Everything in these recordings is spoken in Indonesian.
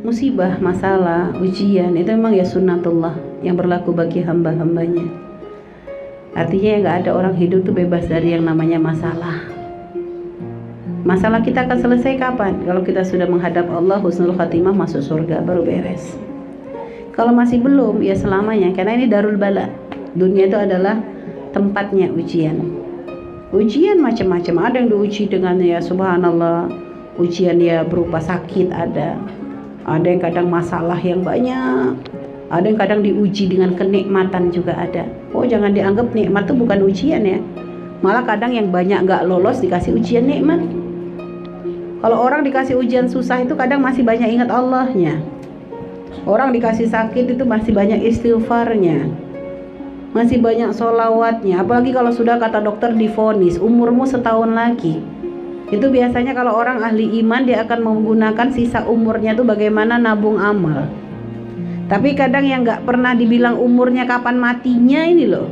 musibah, masalah, ujian itu memang ya sunnatullah yang berlaku bagi hamba-hambanya. Artinya ya nggak ada orang hidup tuh bebas dari yang namanya masalah. Masalah kita akan selesai kapan? Kalau kita sudah menghadap Allah, husnul khatimah, masuk surga, baru beres. Kalau masih belum, ya selamanya, karena ini darul bala. Dunia itu adalah tempatnya ujian. Ujian macam-macam, ada yang diuji dengan ya subhanallah, ujian ya berupa sakit ada yang kadang masalah yang banyak, ada yang kadang diuji dengan kenikmatan juga ada. Oh, jangan dianggap nikmat itu bukan ujian ya, malah kadang yang banyak nggak lolos dikasih ujian nikmat. Kalau orang dikasih ujian susah itu kadang masih banyak ingat Allahnya. Orang dikasih sakit itu masih banyak istighfarnya, masih banyak sholawatnya. Apalagi kalau sudah kata dokter divonis umurmu setahun lagi. Itu biasanya kalau orang ahli iman dia akan menggunakan sisa umurnya itu bagaimana nabung amal. Tapi kadang yang gak pernah dibilang umurnya kapan matinya ini loh,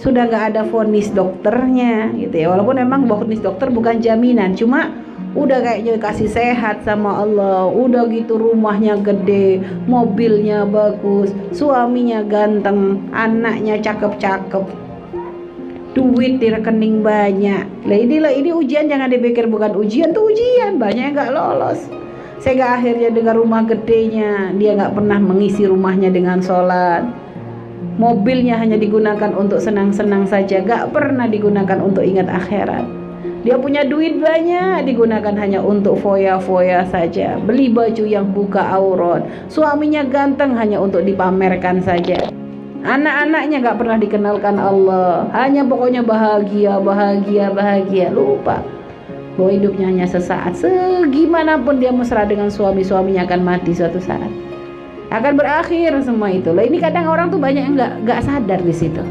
sudah gak ada vonis dokternya gitu ya. Walaupun memang vonis dokter bukan jaminan, cuma udah kayaknya kasih sehat sama Allah, udah gitu rumahnya gede, mobilnya bagus, suaminya ganteng, anaknya cakep-cakep, duit di rekening banyak. Ini ujian, jangan dipikir bukan ujian, tuh ujian, banyak yang gak lolos. Sehingga akhirnya dengan rumah gedenya dia gak pernah mengisi rumahnya dengan sholat, mobilnya hanya digunakan untuk senang-senang saja, gak pernah digunakan untuk ingat akhirat. Dia punya duit banyak, digunakan hanya untuk foya-foya saja, beli baju yang buka aurat. Suaminya ganteng hanya untuk dipamerkan saja. Anak-anaknya gak pernah dikenalkan Allah, hanya pokoknya bahagia, bahagia, bahagia. Lupa bahwa hidupnya hanya sesaat. Segimanapun dia mesra dengan suaminya akan mati suatu saat, akan berakhir semua itu. Ini kadang orang tuh banyak yang gak sadar di situ.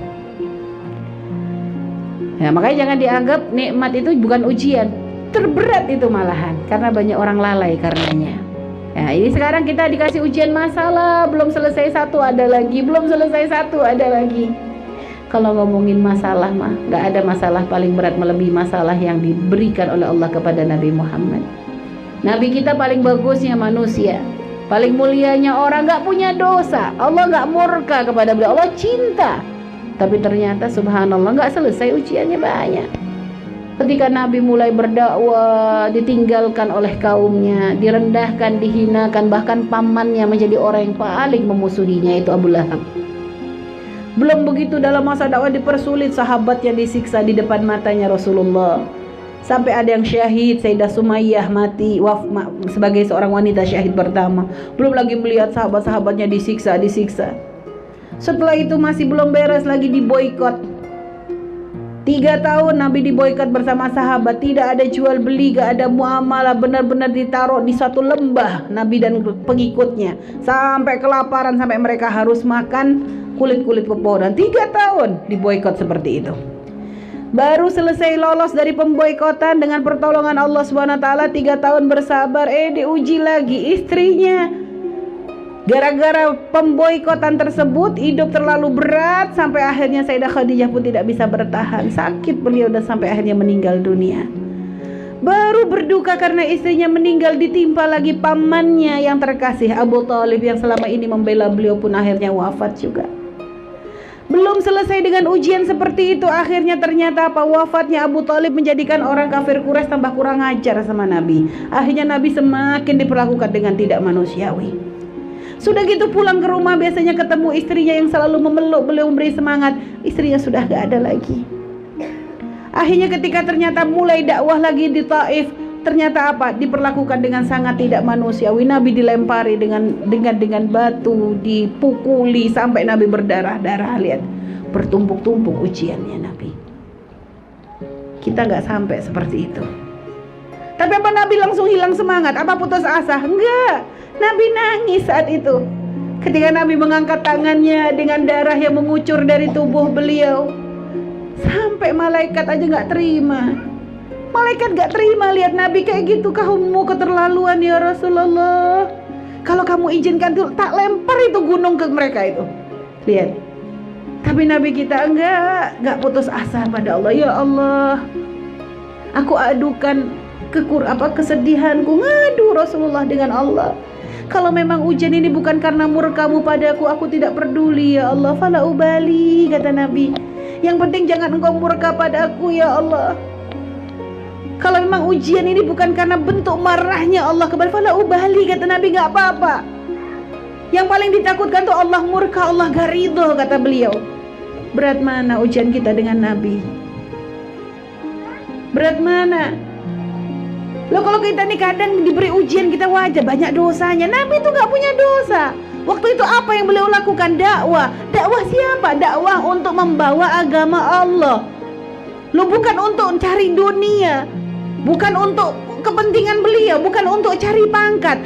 Ya, makanya jangan dianggap nikmat itu bukan ujian, terberat itu malahan, karena banyak orang lalai karenanya. Ya, ini sekarang kita dikasih ujian masalah, belum selesai satu ada lagi, belum selesai satu ada lagi. Kalau ngomongin masalah mah, gak ada masalah paling berat melebihi masalah yang diberikan oleh Allah kepada Nabi Muhammad. Nabi kita paling bagusnya manusia, paling mulianya orang, gak punya dosa. Allah gak murka kepada beliau, Allah cinta. Tapi ternyata subhanallah gak selesai ujiannya banyak. Ketika Nabi mulai berdakwah, ditinggalkan oleh kaumnya, direndahkan, dihinakan, bahkan pamannya menjadi orang yang paling memusuhinya, itu Abu Lahab. Belum begitu dalam masa dakwah dipersulit, sahabatnya disiksa di depan matanya Rasulullah. Sampai ada yang syahid, Sayyidah Sumayyah mati sebagai seorang wanita syahid pertama. Belum lagi melihat sahabat-sahabatnya disiksa. Setelah itu masih belum beres lagi, diboikot. 3 tahun Nabi diboikot bersama sahabat, tidak ada jual beli, gak ada muamalah, benar-benar ditaruh di suatu lembah Nabi dan pengikutnya, sampai kelaparan, sampai mereka harus makan kulit-kulit pepohonan. 3 tahun diboikot seperti itu. Baru selesai lolos dari pemboikotan dengan pertolongan Allah SWT, 3 tahun bersabar, diuji lagi istrinya. Gara-gara pemboikotan tersebut hidup terlalu berat, sampai akhirnya Sayyidah Khadijah pun tidak bisa bertahan, sakit beliau dan sampai akhirnya meninggal dunia. Baru berduka karena istrinya meninggal, ditimpa lagi pamannya yang terkasih Abu Thalib yang selama ini membela beliau pun akhirnya wafat juga. Belum selesai dengan ujian seperti itu, akhirnya ternyata wafatnya Abu Thalib menjadikan orang kafir Quraisy tambah kurang ajar sama Nabi. Akhirnya Nabi semakin diperlakukan dengan tidak manusiawi. Sudah gitu pulang ke rumah, biasanya ketemu istrinya yang selalu memeluk beliau, memberi semangat. Istrinya sudah gak ada lagi. Akhirnya ketika ternyata mulai dakwah lagi di Taif, ternyata apa? Diperlakukan dengan sangat tidak manusiawi. Nabi dilempari dengan batu, dipukuli sampai Nabi berdarah-darah. Lihat, bertumpuk-tumpuk ujiannya Nabi. Kita gak sampai seperti itu. Tapi apa Nabi langsung hilang semangat? Apa putus asa? Enggak. Nabi nangis saat itu. Ketika Nabi mengangkat tangannya dengan darah yang mengucur dari tubuh beliau, sampai malaikat aja gak terima. Malaikat gak terima lihat Nabi kayak gitu. Kamu keterlaluan ya Rasulullah. Kalau kamu izinkan tuh, tak lempar itu gunung ke mereka itu. Lihat. Tapi Nabi kita enggak putus asa pada Allah. Ya Allah, aku adukan kesedihanku, ngadu Rasulullah dengan Allah. Kalau memang ujian ini bukan karena murkamu padaku, aku tidak peduli ya Allah. Fala ubali, kata Nabi. Yang penting jangan engkau murka padaku ya Allah. Kalau memang ujian ini bukan karena bentuk marahnya Allah kepada, fala ubali, kata Nabi, gak apa-apa. Yang paling ditakutkan tuh Allah murka, Allah gak ridho, kata beliau. Berat mana ujian kita dengan Nabi? Berat mana? Loh, kalau kita nih kadang diberi ujian kita wajar banyak dosanya. Nabi itu gak punya dosa. Waktu itu apa yang beliau lakukan? Dakwah. Dakwah siapa? Dakwah untuk membawa agama Allah. Loh, bukan untuk cari dunia, bukan untuk kepentingan beliau, bukan untuk cari pangkat.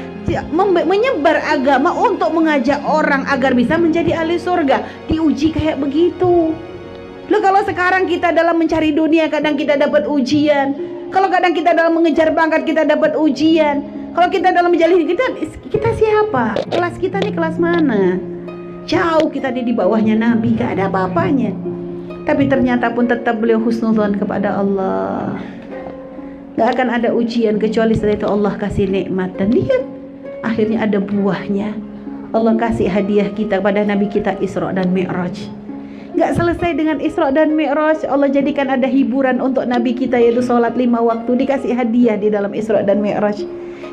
Menyebar agama untuk mengajak orang agar bisa menjadi ahli surga. Diuji kayak begitu. Loh, kalau sekarang kita dalam mencari dunia kadang kita dapat ujian. Kalau kadang kita dalam mengejar pangkat kita dapat ujian. Kalau kita dalam menjalani kita siapa? Kelas kita nih kelas mana? Jauh kita nih di bawahnya Nabi, gak ada apa-apanya. Tapi ternyata pun tetap beliau husnuzon kepada Allah. Gak akan ada ujian kecuali setelah itu Allah kasih nikmat. Dan lihat, akhirnya ada buahnya. Allah kasih hadiah kita pada Nabi kita Isra dan Mi'raj. Gak selesai dengan Isra dan Mi'raj, Allah jadikan ada hiburan untuk Nabi kita, yaitu sholat 5 waktu. Dikasih hadiah di dalam Isra dan Mi'raj,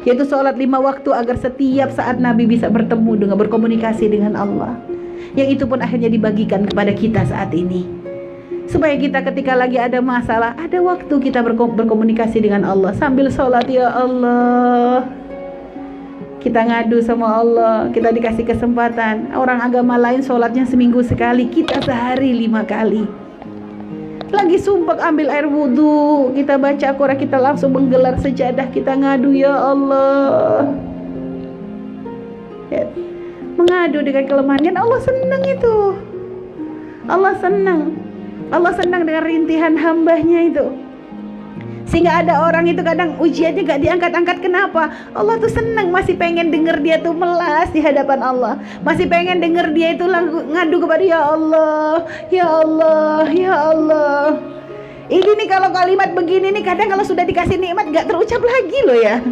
yaitu sholat 5 waktu agar setiap saat Nabi bisa bertemu dengan, berkomunikasi dengan Allah. Yang itu pun akhirnya dibagikan kepada kita saat ini, supaya kita ketika lagi ada masalah, ada waktu kita berkomunikasi dengan Allah sambil sholat. Ya Allah, kita ngadu sama Allah, kita dikasih kesempatan. Orang agama lain sholatnya seminggu sekali, kita sehari 5 kali. Lagi sumpek ambil air wudhu, kita baca Al-Quran, kita langsung menggelar sejadah, kita ngadu. Ya Allah, ya, mengadu dengan kelemahan. Dan Allah senang itu. Allah senang dengan rintihan hambanya itu. Sehingga ada orang itu kadang ujiannya gak diangkat-angkat. Kenapa? Allah tuh senang, masih pengen denger dia tuh melas di hadapan Allah. Masih pengen denger dia itu ngadu kepada Ya Allah, Ya Allah, Ya Allah. Ini nih kalau kalimat begini nih kadang kalau sudah dikasih nikmat gak terucap lagi loh ya.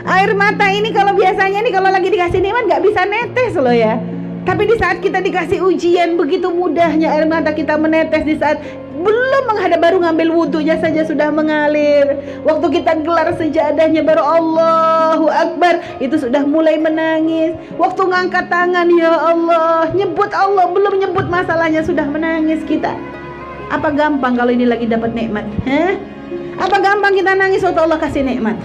Air mata ini kalau biasanya nih kalau lagi dikasih nikmat gak bisa netes loh ya. Tapi di saat kita dikasih ujian, begitu mudahnya air mata kita menetes. Di saat belum menghadap, baru ngambil wudhunya saja sudah mengalir. Waktu kita gelar sejadahnya baru Allahu Akbar, itu sudah mulai menangis. Waktu ngangkat tangan, Ya Allah, nyebut Allah, belum nyebut masalahnya sudah menangis kita. Apa gampang kalau ini lagi dapat nikmat? Apa gampang kita nangis waktu Allah kasih nikmat?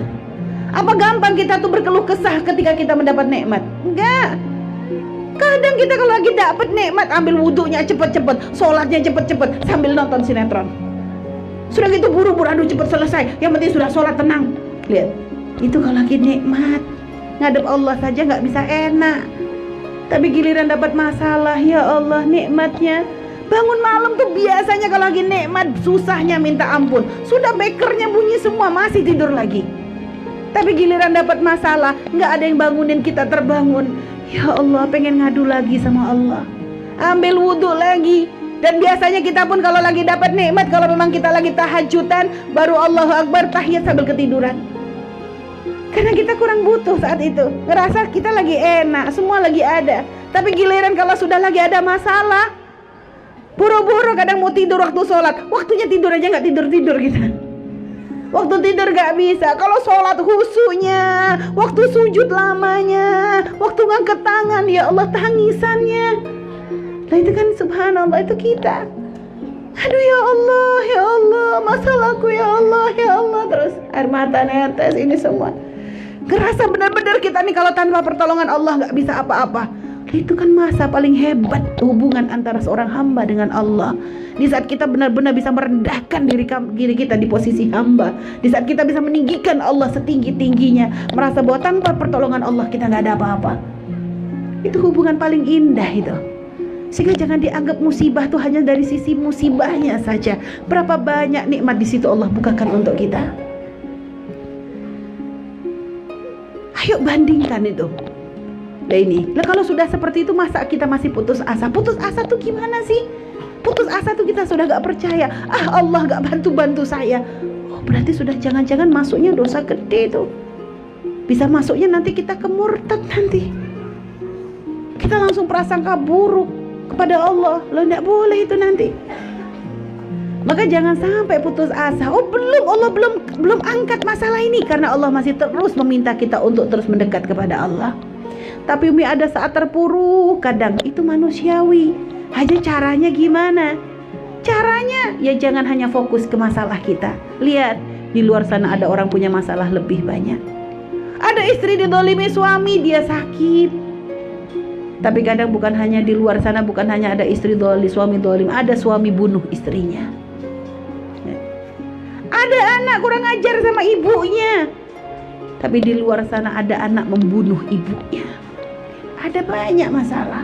Apa gampang kita tuh berkeluh kesah ketika kita mendapat nikmat? Enggak. Kadang kita kalau lagi dapat nikmat, ambil wudhunya cepet-cepet, sholatnya cepet-cepet, sambil nonton sinetron. Sudah gitu buru-buru, aduh cepet selesai, yang penting sudah sholat tenang. Lihat, itu kalau lagi nikmat, ngadep Allah saja nggak bisa enak. Tapi giliran dapat masalah, ya Allah nikmatnya. Bangun malam tuh biasanya kalau lagi nikmat, susahnya minta ampun. Sudah bekernya bunyi semua, masih tidur lagi. Tapi giliran dapat masalah, nggak ada yang bangunin kita terbangun. Ya Allah, pengen ngadu lagi sama Allah, ambil wudhu lagi. Dan biasanya kita pun kalau lagi dapat nikmat, kalau memang kita lagi tahajudan, baru Allahu Akbar, tahiyat sambil ketiduran. Karena kita kurang butuh saat itu, ngerasa kita lagi enak, semua lagi ada. Tapi giliran kalau sudah lagi ada masalah, buru-buru kadang mau tidur waktu sholat, waktunya tidur aja nggak tidur-tidur kita. Waktu tidur gak bisa. Kalau sholat khusyuknya, waktu sujud lamanya, waktu ngangkat tangan, ya Allah tangisannya. Nah itu kan subhanallah, itu kita. Aduh ya Allah, masalahku ya Allah, ya Allah. Terus air mata netes, ini semua. Ngerasa benar-benar kita nih kalau tanpa pertolongan Allah gak bisa apa-apa. Itu kan masa paling hebat hubungan antara seorang hamba dengan Allah. Di saat kita benar-benar bisa merendahkan diri kita di posisi hamba. Di saat kita bisa meninggikan Allah setinggi-tingginya, merasa bahwa tanpa pertolongan Allah kita gak ada apa-apa. Itu hubungan paling indah itu. Sehingga jangan dianggap musibah tuh hanya dari sisi musibahnya saja. Berapa banyak nikmat di situ Allah bukakan untuk kita. Ayo bandingkan itu. Nah ini, lah kalau sudah seperti itu masa kita masih putus asa? Putus asa tuh gimana sih? Putus asa tuh kita sudah gak percaya. Allah gak bantu-bantu saya. Oh berarti sudah jangan-jangan masuknya dosa gede tuh. Bisa masuknya nanti kita ke murtad nanti. Kita langsung prasangka buruk kepada Allah. Loh, enggak boleh itu nanti. Maka jangan sampai putus asa. Oh, Allah belum angkat masalah ini, karena Allah masih terus meminta kita untuk terus mendekat kepada Allah. Tapi Umi ada saat terpuruk, kadang itu manusiawi. Hanya caranya gimana? Caranya ya jangan hanya fokus ke masalah kita. Lihat, di luar sana ada orang punya masalah lebih banyak. Ada istri didolimi suami, dia sakit. Tapi kadang bukan hanya di luar sana, bukan hanya ada istri dolim, suami dolim, ada suami bunuh istrinya. Ada anak kurang ajar sama ibunya, tapi di luar sana ada anak membunuh ibunya. Ada banyak masalah.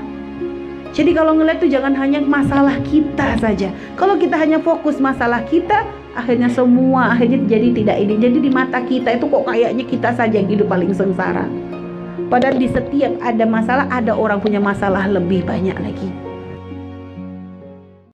Jadi kalau ngeliat tuh jangan hanya masalah kita saja. Kalau kita hanya fokus masalah kita, akhirnya semua jadi tidak ini. Jadi di mata kita itu kok kayaknya kita saja yang hidup paling sengsara. Padahal di setiap ada masalah, ada orang punya masalah lebih banyak lagi.